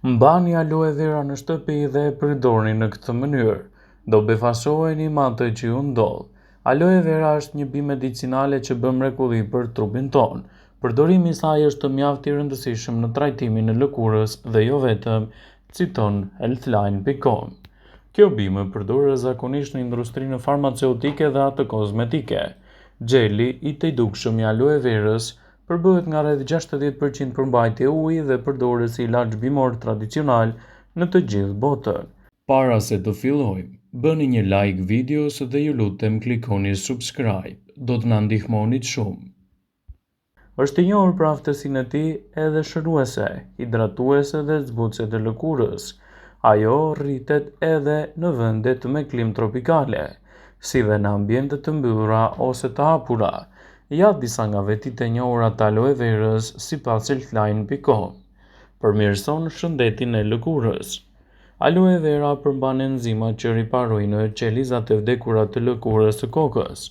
Mbani aloe vera në shtëpi dhe e përdorni në këtë mënyrë. Do befasoheni me atë që ju ndodh. Aloe vera është një bimë medicinale që bën mrekulli për trupin ton. Përdorimi i saj është mjaft i rëndësishëm në trajtimin e lëkurës dhe jo vetëm, citon healthline.com. Kjo bimë përdoret zakonisht në industrinë farmaceutike dhe atë kozmetike. Gjeli i tejdukshëm i aloe verës përbëhet nga rreth 60% përmbajtje uji dhe përdoret si ilaç bimor tradicional në të gjithë botën. Para se të fillojmë, bëni një like videos dhe ju lutem klikoni subscribe, do të na ndihmonit shumë. Është i njohur për aftësinë e tij edhe shëruese, hidratuese dhe zbutëse të lëkurës. Ajo rritet edhe në vendet me klimë tropikale, si dhe në ambiente të mbyllura ose të hapura. Ja disa nga vetit e njohura të aloe verës sipas healthline.com. Përmirëson shëndetin e lëkurës. Aloe vera përmban enzima që riparojnë qelizat e vdekura të lëkurës së kokës.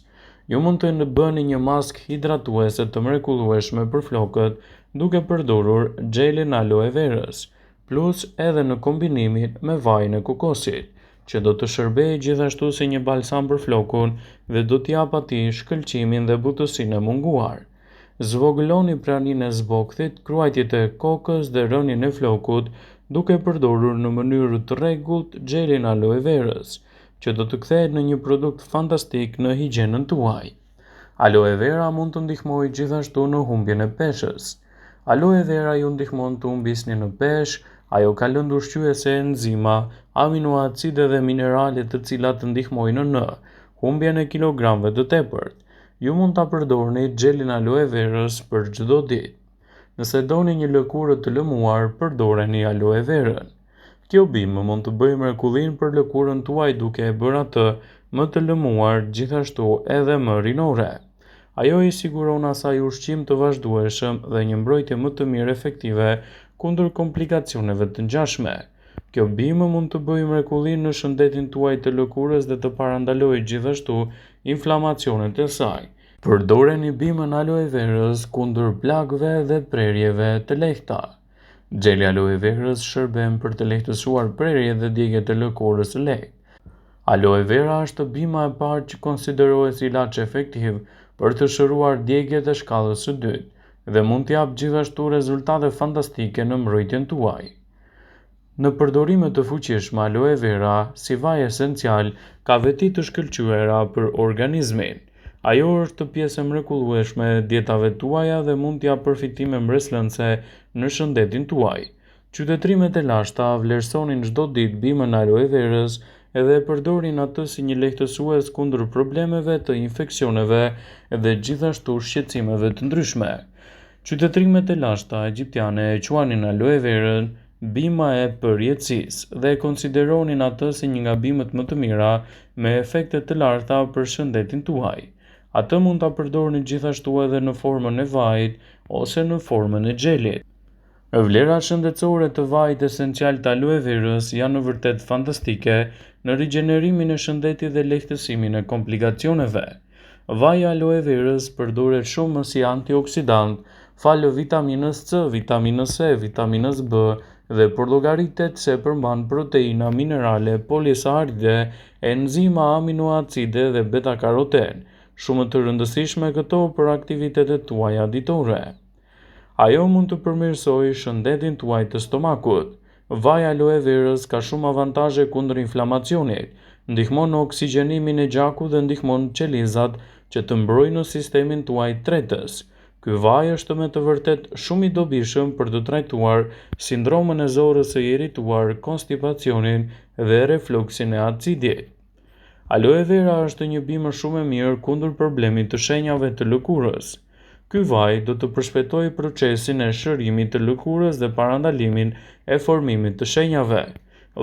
Ju mund të bëni një maskë hidratuese të mrekullueshme për flokët duke përdorur gjelin aloe verës, plus edhe në kombinimin me vajin e kokosit, që do të shërbejë gjithashtu si një balsam për flokun dhe do t'i jap atij shkëlqimin dhe butësinë e munguar. Zvogëloni praninë e zbokthit, kruajtjet e kokës dhe rënien e flokut duke përdorur në mënyrë të rregullt gjelin aloe verës, që do të kthehet në një produkt fantastik në higjienën tuaj. Aloe vera mund të ndihmojë gjithashtu në humbjen e peshës. Aloe vera ju ndihmon të humbisni në peshë. Ajo ka lëndë ushqyese enzima, aminoacide dhe minerale të cilat të ndihmojnë në humbjen e kilogramëve të tepërt. Ju mund ta përdorni gjelin aloe verës për çdo ditë. Nëse doni një lëkurë të lëmuar, përdoreni aloe verën. Kjo bimë mund të bëjë mrekullinë për lëkurën tuaj duke e bërë atë më të lëmuar, gjithashtu edhe më rinore. Ajo i siguron asaj ushqim të vazhdueshëm dhe një mbrojtje më të mirë efektive kundër komplikacioneve të ngjashme. Kjo bimë mund të bëjë mrekullinë në shëndetin tuaj të lëkurës dhe të parandalojë gjithashtu inflamacionet e saj. Përdoreni bimën aloe verës kundër plagëve dhe prerjeve të lehta. Gjeli aloe verës shërben për të lehtësuar prerjet dhe djegjet e lëkurës së lehtë. Aloe vera është bima e parë që konsiderohet si ilaç efektiv për të shëruar djegjet e shkallës së dytë dhe mund të japë gjithashtu rezultate fantastike në mbrojtjen tuaj. Në përdorime të fuqishme, aloe vera, si vaj esencial, ka veti të shkëlqyera për organizmin. Ajo është pjesë e mrekullueshme e dietave tuaja dhe mund t'jap përfitime mbreslënse në shëndetin tuaj. Qytetrimet e lashta vlerësonin çdo ditë bimën aloe verës edhe e përdorin atë si një lehtësues kundër problemeve të infeksioneve dhe gjithashtu shqetësimeve të ndryshme. Qytetrimet e lashta egjiptiane e quanin aloe verën bima e përjetësisë dhe e konsideronin atë si një nga bimët më të mira me efekte të larta për shëndetin tuaj. Atë mund ta përdorni gjithashtu edhe në formën e vajit ose në formën e xhelit. Vlerat shëndetësore të vajit esencial të aloe verës janë vërtet fantastike në rigjenerimin e shëndetit dhe lehtësimin e komplikacioneve. Vaji i aloe verës përdoret shumë si antioksidant, falë vitaminës C, vitaminës E, vitaminës B dhe për llogaritet se përmban proteina, minerale, polisaharide, enzima, aminoacide dhe beta-karoten, shumë të rëndësishme këto për aktivitetet tuaja ditore. Ajo mund të përmirësojë shëndetin tuaj të stomakut. Vaji i aloe verës ka shumë avantazhe kundër inflamacionit, ndihmon në oksigjenimin e gjakut dhe ndihmon qelizat që të mbrojnë në sistemin tuaj tretës. Ky vaj është me të vërtet shumë i dobishëm për të trajtuar sindromën e zorrës së irrituar, konstipacionin dhe refluksin e acidit. Aloe vera është një bimë shumë e mirë kundër problemit të shenjave të lëkurës. Ky vaj do të përshpejtojë procesin e shërimit të lëkurës dhe parandalimin e formimit të shenjave.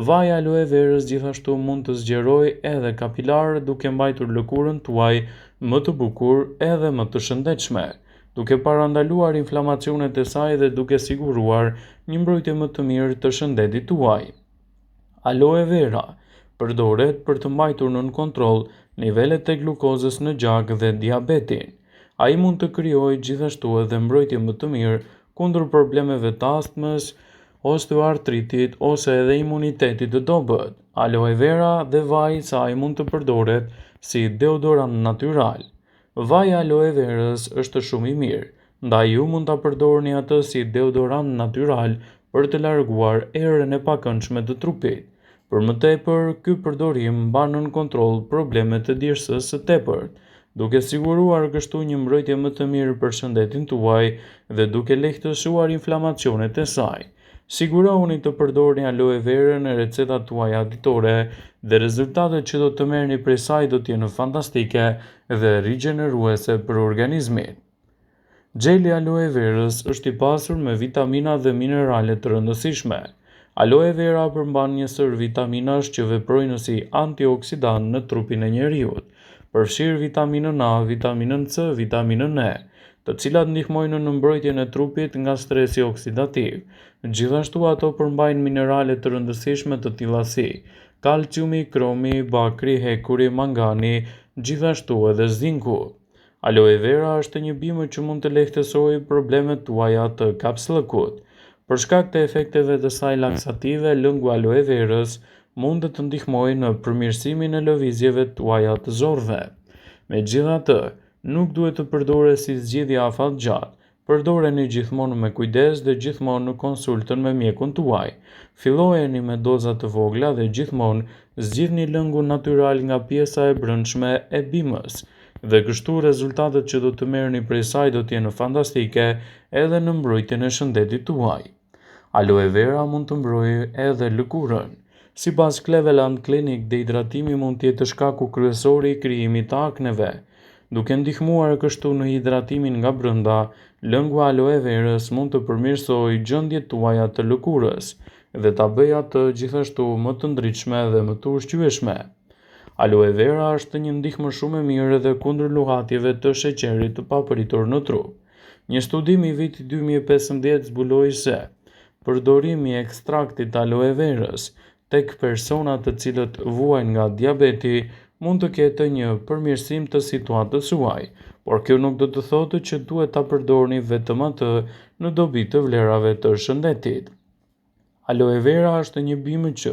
Vaji i aloe verës gjithashtu mund të zgjerojë edhe kapilarët duke mbajtur lëkurën tuaj më të bukur edhe më të shëndetshme, duke parandaluar inflamacionet e saj dhe duke siguruar një mbrojtje më të mirë të shëndetit tuaj. Aloe vera përdoret për të mbajtur nën kontroll nivelet e glukozës në gjak dhe diabetin. Ai mund të krijojë gjithashtu edhe mbrojtje më të mirë kundër problemeve të astmës, osteoartritit ose edhe imunitetit të dobët. Aloe vera dhe vaj i saj mund të përdoret si deodorant natyral. Vaji i aloe verës është shumë i mirë, ndaj ju mund ta përdorni atë si deodorant natyral për të larguar erën e pakëndshme të trupit. Për më tepër, ky përdorim mban nën kontroll problemet të dirësisë së tepërt, duke siguruar kështu një mbrojtje më të mirë për shëndetin tuaj dhe duke lehtësuar inflamacionet e saj. Sigurohuni të përdorni aloe verën në recetat tuaja ditore dhe rezultatet që do të merrni prej saj do të jenë fantastike dhe rigjeneruese për organizmin. Gjeli aloe verës është i pasur me vitamina dhe minerale të rëndësishme. Aloe vera përmban një sër vitaminash që veprojnë si antioksidant në trupin e njeriut, përfshirë vitaminën A, vitaminën C, vitaminën E, të cilat ndihmojnë në mbrojtjen e trupit nga stresi oksidativ. Gjithashtu ato përmbajnë minerale të rëndësishme të tilla si kalciumi, kromi, bakri, hekuri, mangani, gjithashtu edhe zinku. Aloe vera është një bimë që mund të lehtësojë problemet tuaja të kapslëkut. Për shkak të efekteve të saj laksative, lëngu aloe verës mund të ndihmojë në përmirësimin e lëvizjeve tuaja të zorrve. Megjithatë, nuk duhet të përdoret si zgjidhje afatgjatë. Përdoreni gjithmonë me kujdes dhe gjithmonë në konsultën me mjekun tuaj. Fillojeni me doza të vogla dhe gjithmonë zgjidhni lëngun natyral nga pjesa e brendshme e bimës, dhe kështu rezultatet që do të merrni prej saj do të jenë fantastike edhe në mbrojtjen e shëndetit tuaj. Aloe vera mund të mbrojë edhe lëkurën. Sipas Cleveland Clinic, dehidratimi mund të jetë shkaku kryesor i krijimit të akneve. Duke ndihmuar kështu në hidratimin nga brenda, lëngu aloe verës mund të përmirësojë gjendjet tuaja të lëkurës dhe ta bëjë atë gjithashtu më të ndritshme dhe më të ushqyeshme. Aloe vera është një ndihmë shumë e mirë edhe kundër luhatjeve të sheqerit të papritur në trup. Një studim i vitit 2015 zbuloi se përdorimi i ekstraktit të aloe verës tek persona të cilët vuajnë nga diabeti mund të ketë një përmirësim të situatës suaj, por kjo nuk do të thotë që duhet ta përdorni vetëm atë në dobi të vlerave të shëndetit. Aloe vera është një bimë që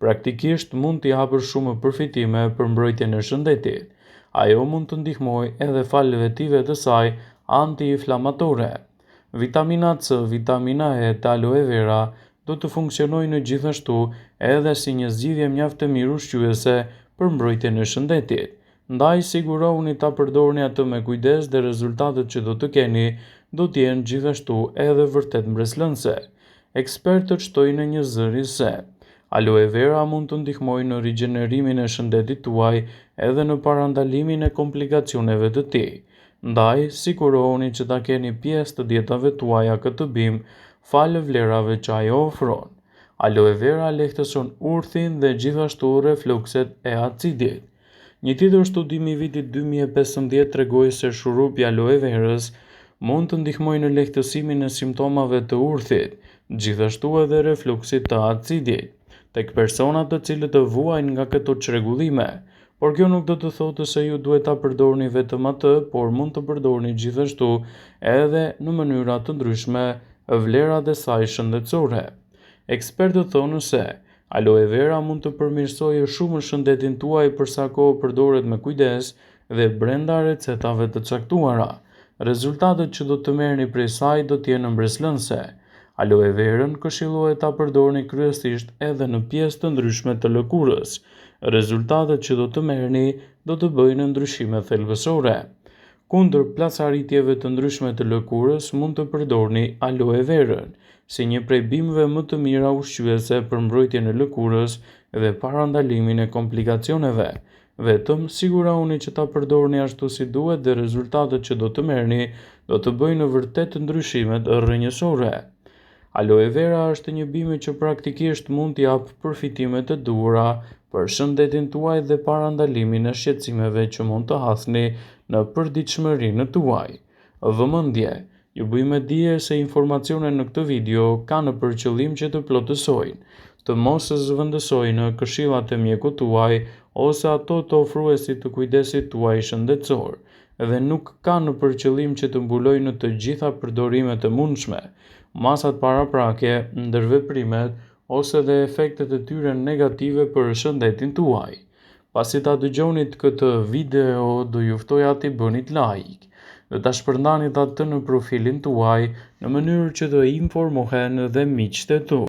praktikisht mund t'i hapësh shumë përfitime për mbrojtjen e shëndetit. Ajo mund të ndihmojë edhe fal vetive të saj anti-inflamatore. Vitamina C, vitamina E të aloe vera do të funksionojnë gjithashtu edhe si një zgjidhje mjaft e mirë ushqyese për mbrojtjen e shëndetit. Ndaj sigurohuni ta përdorni atë me kujdes dhe rezultatet që do të keni do të jenë gjithashtu edhe vërtet mbreslënse. Ekspertët shtojnë në një zëri se aloe vera mund të ndihmojë në rigjenerimin e shëndetit tuaj edhe në parandalimin e komplikacioneve të tij. Ndaj, sigurohuni që ta keni pjesë të dietave tuaja këtë bimë falë vlerave që ajo ofron. Aloe vera lehtëson urthin dhe gjithashtu reflukset e acidit. Një tjetër studim i vitit 2015 tregoi se shurupi i aloe verës mund të ndihmojë në lehtësimin e simptomave të urthit, gjithashtu edhe refluksit të acidit, tek persona të cilët vuajnë nga këto çrregullime. Por kjo nuk do të thotë se ju duhet ta përdorni vetëm atë, por mund të përdorni gjithashtu edhe në mënyra të ndryshme vlerat e saj shëndetësore. Ekspertët thonë se aloe vera mund të përmirësojë shumë shëndetin tuaj për sa kohë përdoret me kujdes dhe brenda recetave të caktuara. Rezultatet që do të merrni prej saj do të jenë mbreslënse. Aloe verën këshillohet ta përdorni kryesisht edhe në pjesë të ndryshme të lëkurës. Rezultatet që do të merrni do të bëjnë ndryshime thelbësore. Kundër plasarritjeve të ndryshme të lëkurës mund të përdorni aloe verën si një prej bimëve më të mira ushqyese për mbrojtjen e lëkurës dhe parandalimin e komplikacioneve. Vetëm sigurohuni që ta përdorni ashtu si duhet dhe rezultatet që do të merrni do të bëjnë vërtet ndryshime të rrënjësore. Aloe vera është një bimë që praktikisht mund t'i jap përfitime të duhura për shëndetin tuaj dhe parandalimin e shqetësimeve që mund të hasni në përditshmërinë tuaj. Vëmendje, ju bëjmë dije se informacionet në këtë video kanë për qëllim që të plotësojnë, të mos zëvendësojnë këshillat e mjekut tuaj ose ato të ofruesit të kujdesit tuaj shëndetësor, dhe nuk kanë për qëllim që të mbulojnë të gjitha përdorimet e mundshme. masat paraprake, ndërveprimet ose dhe efektet e tyre negative për shëndetin tuaj. Pasi ta dëgjonit këtë video, do ju ftoja t'i bënit like dhe ta shpërndanit atë në profilin tuaj në mënyrë që të informohen dhe miqtë e tu.